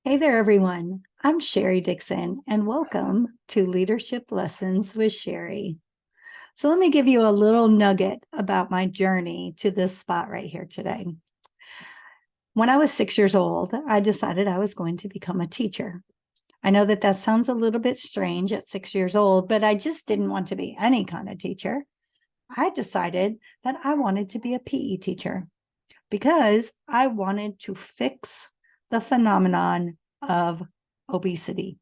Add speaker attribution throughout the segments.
Speaker 1: Hey there, everyone. I'm Cheri Dixon, and welcome to Leadership Lessons with Cheri. So, let me give you a little nugget about my journey to this spot right here today. When I was 6 years old, I decided I was going to become a teacher. I know that sounds a little bit strange at 6 years old, but I just didn't want to be any kind of teacher. I decided that I wanted to be a PE teacher because I wanted to fix the phenomenon of obesity.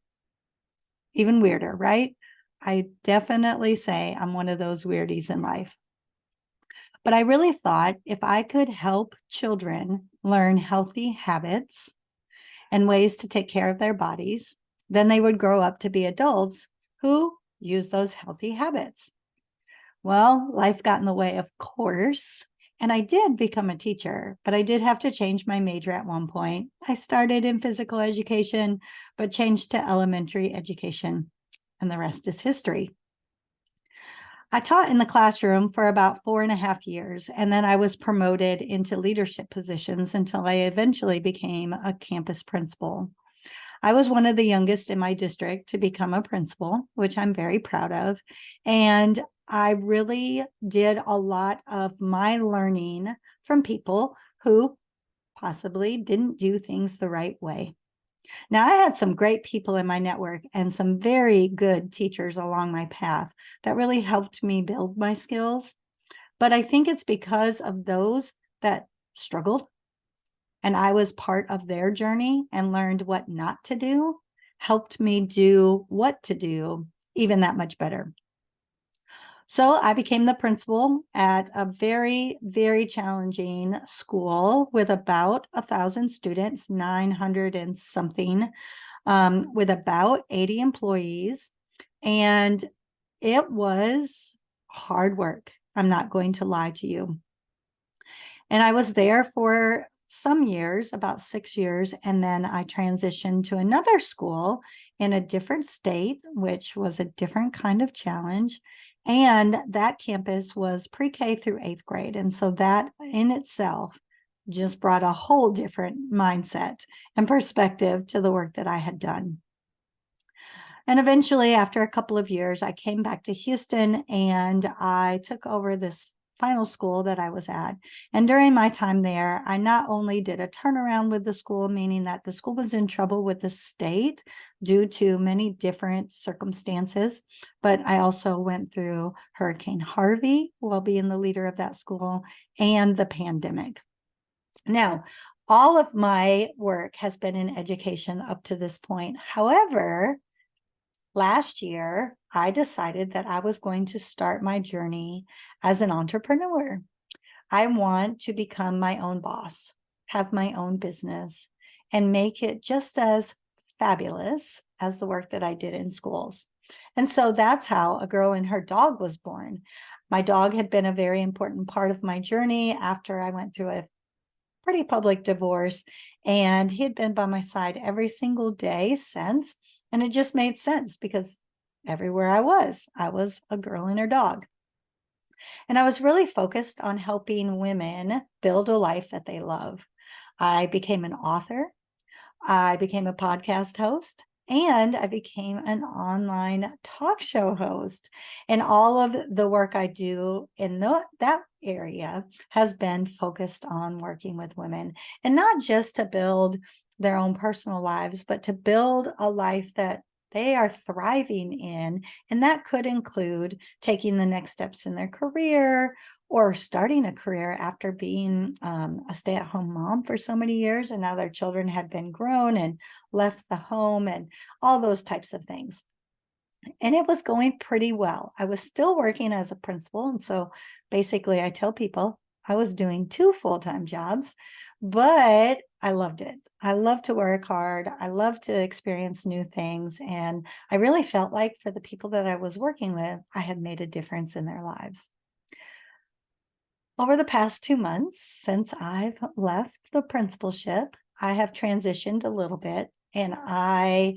Speaker 1: Even weirder, right? I definitely say I'm one of those weirdies in life. But I really thought if I could help children learn healthy habits and ways to take care of their bodies, then they would grow up to be adults who use those healthy habits. Well, life got in the way, of course, and I did become a teacher, but I did have to change my major at one point. I started in physical education, but changed to elementary education, and the rest is history. I taught in the classroom for about 4.5 years, and then I was promoted into leadership positions until I eventually became a campus principal. I was one of the youngest in my district to become a principal, which I'm very proud of. And I really did a lot of my learning from people who possibly didn't do things the right way. Now, I had some great people in my network and some very good teachers along my path that really helped me build my skills. But I think it's because of those that struggled and I was part of their journey and learned what not to do, helped me do what to do even that much better. So I became the principal at a very, very challenging school with about 1,000 students, 900 and something, with about 80 employees. And it was hard work. I'm not going to lie to you. And I was there for some years, about 6 years, and then I transitioned to another school in a different state, which was a different kind of challenge. And that campus was pre-K through 8th grade. And so that in itself just brought a whole different mindset and perspective to the work that I had done. And eventually, after a couple of years, I came back to Houston and I took over this final school that I was at. And during my time there, I not only did a turnaround with the school, meaning that the school was in trouble with the state due to many different circumstances, but I also went through Hurricane Harvey while being the leader of that school and the pandemic. Now, all of my work has been in education up to this point. However, last year, I decided that I was going to start my journey as an entrepreneur. I want to become my own boss, have my own business, and make it just as fabulous as the work that I did in schools. And so that's how A Girl and Her Dog was born. My dog had been a very important part of my journey after I went through a pretty public divorce, and he had been by my side every single day since. And it just made sense because everywhere I was a girl and her dog. And I was really focused on helping women build a life that they love. I became an author, I became a podcast host, and I became an online talk show host. And all of the work I do in that area has been focused on working with women, and not just to build their own personal lives, but to build a life that they are thriving in. And that could include taking the next steps in their career or starting a career after being a stay-at-home mom for so many years. And now their children had been grown and left the home and all those types of things. And it was going pretty well. I was still working as a principal. And so basically I tell people I was doing 2 full-time jobs, but I loved it. I love to work hard. I love to experience new things. And I really felt like for the people that I was working with, I had made a difference in their lives. Over the past 2 months, since I've left the principalship, I have transitioned a little bit. And I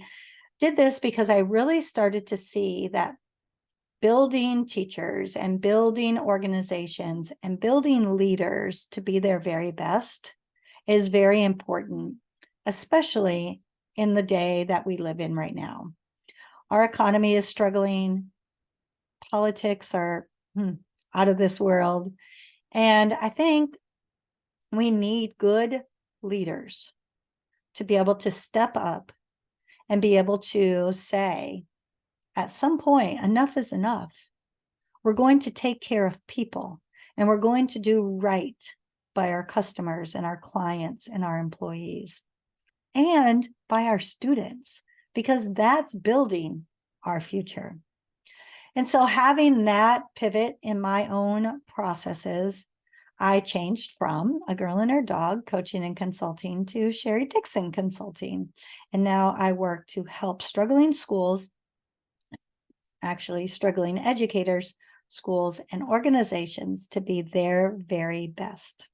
Speaker 1: did this because I really started to see that building teachers and building organizations and building leaders to be their very best is very important, especially in the day that we live in right now. Our economy is struggling. Politics are out of this world. And I think we need good leaders to be able to step up and be able to say, at some point, enough is enough. We're going to take care of people, and we're going to do right by our customers and our clients and our employees and by our students, because that's building our future. And so having that pivot in my own processes, I changed from A Girl and Her Dog coaching and consulting to Cheri Dixon consulting. And now I work to help struggling schools, actually struggling educators, schools, and organizations to be their very best.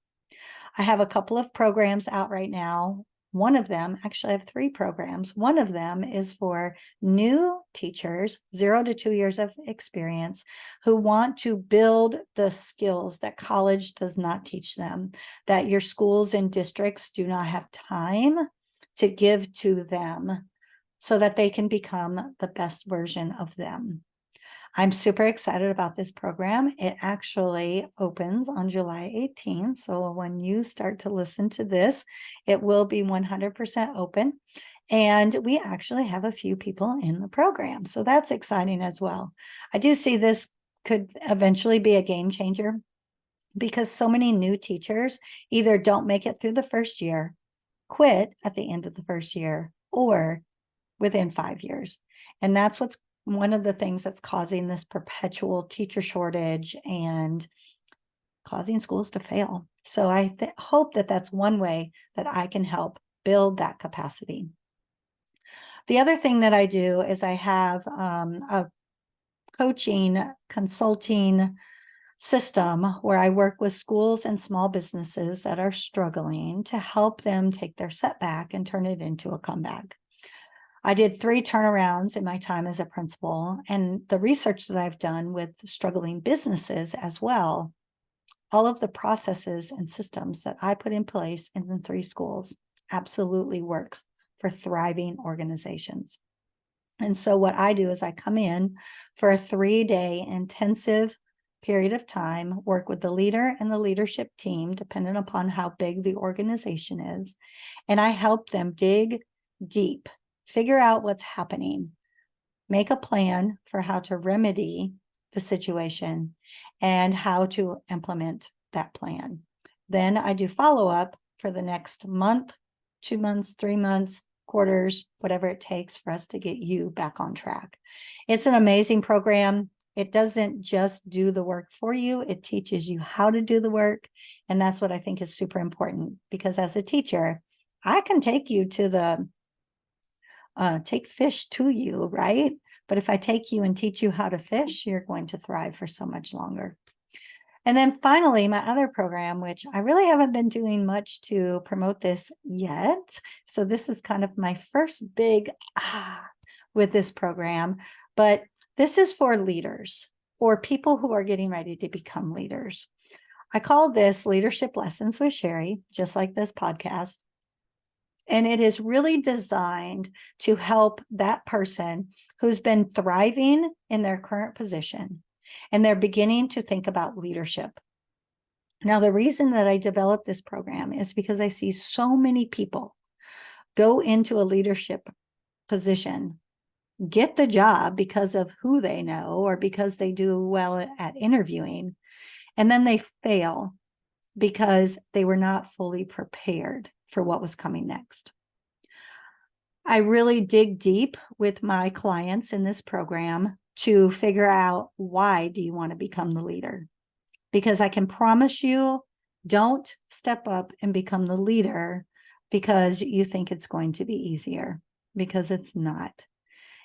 Speaker 1: I have a couple of programs out right now. One of them, actually I have 3 programs. One of them is for new teachers, 0 to 2 years of experience, who want to build the skills that college does not teach them, that your schools and districts do not have time to give to them so that they can become the best version of them. I'm super excited about this program. It actually opens on July 18th. So when you start to listen to this, it will be 100% open. And we actually have a few people in the program. So that's exciting as well. I do see this could eventually be a game changer because so many new teachers either don't make it through the first year, quit at the end of the first year, or within 5 years. And that's what's one of the things that's causing this perpetual teacher shortage and causing schools to fail. So I hope that that's one way that I can help build that capacity. The other thing that I do is I have a coaching consulting system where I work with schools and small businesses that are struggling to help them take their setback and turn it into a comeback. I did 3 turnarounds in my time as a principal, and the research that I've done with struggling businesses as well, all of the processes and systems that I put in place in the 3 schools absolutely works for thriving organizations. And so what I do is I come in for a 3-day intensive period of time, work with the leader and the leadership team, depending upon how big the organization is, and I help them dig deep, figure out what's happening, make a plan for how to remedy the situation and how to implement that plan. Then I do follow-up for the next month, 2 months, 3 months, quarters, whatever it takes for us to get you back on track. It's an amazing program. It doesn't just do the work for you, it teaches you how to do the work. And that's what I think is super important, because as a teacher, I can take you to the take fish to you, right? But if I take you and teach you how to fish, you're going to thrive for so much longer. And then finally, my other program, which I really haven't been doing much to promote this yet. So this is kind of my first big with this program, but this is for leaders or people who are getting ready to become leaders. I call this Leadership Lessons with Cheri, just like this podcast. And it is really designed to help that person who's been thriving in their current position and they're beginning to think about leadership. Now, the reason that I developed this program is because I see so many people go into a leadership position, get the job because of who they know or because they do well at interviewing, and then they fail because they were not fully prepared for what was coming next. I really dig deep with my clients in this program to figure out, why do you want to become the leader? Because I can promise you, don't step up and become the leader because you think it's going to be easier, because it's not.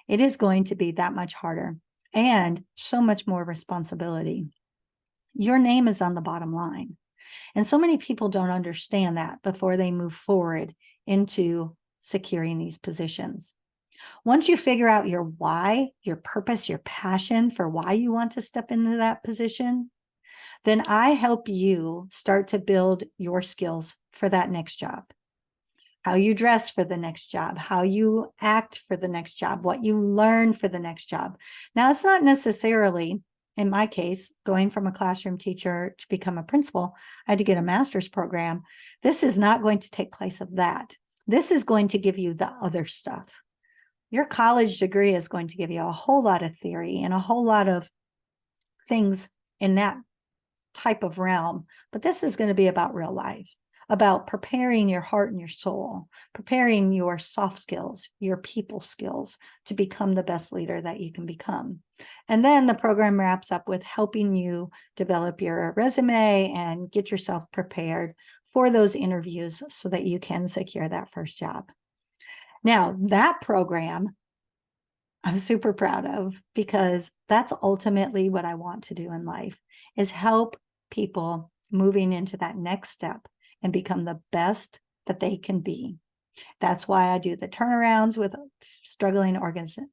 Speaker 1: It is going to be that much harder and so much more responsibility. Your name is on the bottom line. And so many people don't understand that before they move forward into securing these positions. Once you figure out your why, your purpose, your passion for why you want to step into that position, then I help you start to build your skills for that next job. how you dress for the next job, how you act for the next job, what you learn for the next job. Now, it's not necessarily, in my case, going from a classroom teacher to become a principal, I had to get a master's program. This is not going to take place of that. This is going to give you the other stuff. Your college degree is going to give you a whole lot of theory and a whole lot of things in that type of realm, but this is going to be about real life, about preparing your heart and your soul, preparing your soft skills, your people skills to become the best leader that you can become. And then the program wraps up with helping you develop your resume and get yourself prepared for those interviews so that you can secure that first job. Now, that program I'm super proud of, because that's ultimately what I want to do in life, is help people moving into that next step and become the best that they can be. That's why I do the turnarounds with struggling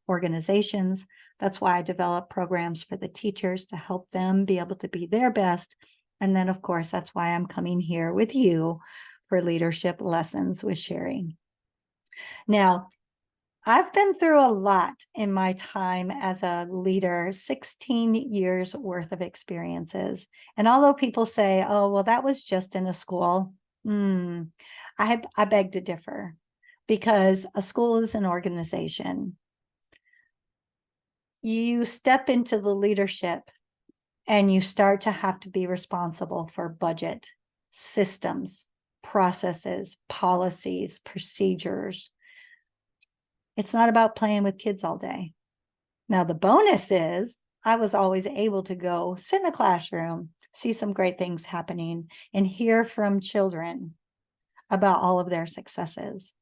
Speaker 1: organizations. That's why I develop programs for the teachers to help them be able to be their best. And then, of course, that's why I'm coming here with you for Leadership Lessons with Cheri. Now, I've been through a lot in my time as a leader, 16 years worth of experiences. And although people say, oh, well, that was just in a school, I beg to differ, because a school is an organization. You step into the leadership and you start to have to be responsible for budget, systems, processes, policies, procedures. It's not about playing with kids all day. Now, the bonus is I was always able to go sit in a classroom, see some great things happening, and hear from children about all of their successes.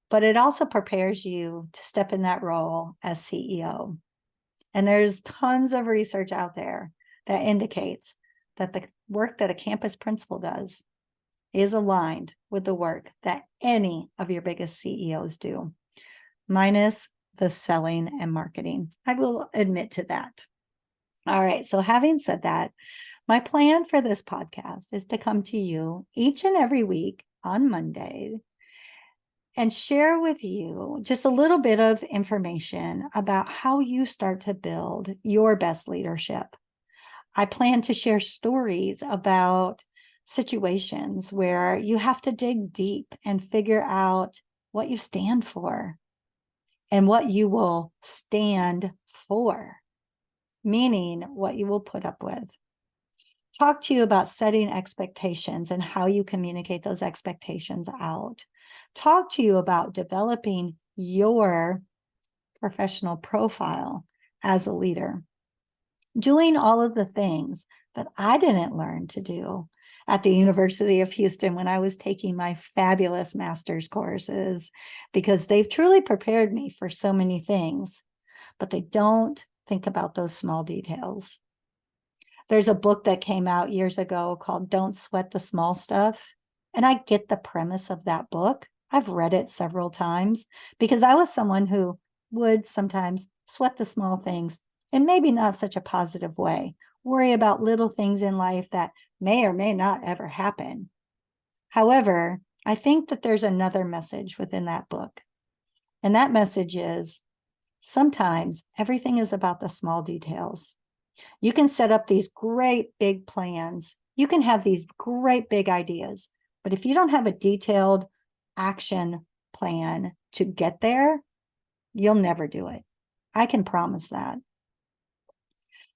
Speaker 1: But it also prepares you to step in that role as CEO. And there's tons of research out there that indicates that the work that a campus principal does is aligned with the work that any of your biggest CEOs do, minus the selling and marketing. I will admit to that. All right. So having said that, my plan for this podcast is to come to you each and every week on Monday and share with you just a little bit of information about how you start to build your best leadership. I plan to share stories about situations where you have to dig deep and figure out what you stand for and what you will stand for, meaning what you will put up with. Talk to you about setting expectations and how you communicate those expectations out. Talk to you about developing your professional profile as a leader. Doing all of the things that I didn't learn to do at the University of Houston when I was taking my fabulous master's courses, because they've truly prepared me for so many things, but they don't think about those small details. There's a book that came out years ago called Don't Sweat the Small Stuff. And I get the premise of that book. I've read it several times because I was someone who would sometimes sweat the small things in maybe not such a positive way, worry about little things in life that may or may not ever happen. However, I think that there's another message within that book. And that message is sometimes everything is about the small details. You can set up these great big plans. You can have these great big ideas, but if you don't have a detailed action plan to get there, you'll never do it. I can promise that.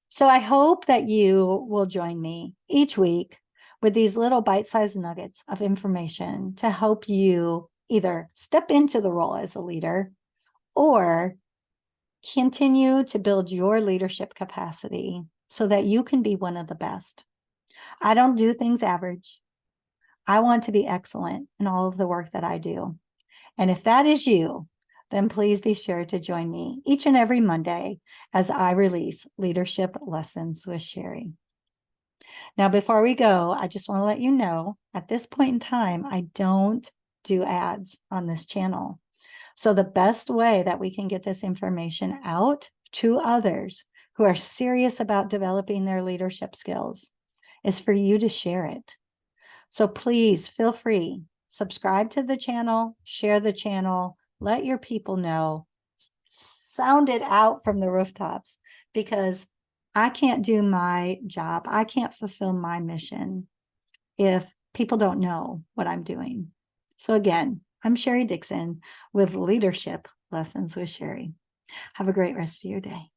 Speaker 1: So I hope that you will join me each week with these little bite-sized nuggets of information to help you either step into the role as a leader or continue to build your leadership capacity so that you can be one of the best. I don't do things average. I want to be excellent in all of the work that I do. And if that is you, then please be sure to join me each and every Monday as I release Leadership Lessons with Cheri. Now, before we go, I just want to let you know at this point in time, I don't do ads on this channel. So the best way that we can get this information out to others who are serious about developing their leadership skills is for you to share it. So please feel free, subscribe to the channel, share the channel, let your people know, sound it out from the rooftops, because I can't do my job. I can't fulfill my mission if people don't know what I'm doing. So again, I'm Cheri Dixon with Leadership Lessons with Cheri. Have a great rest of your day.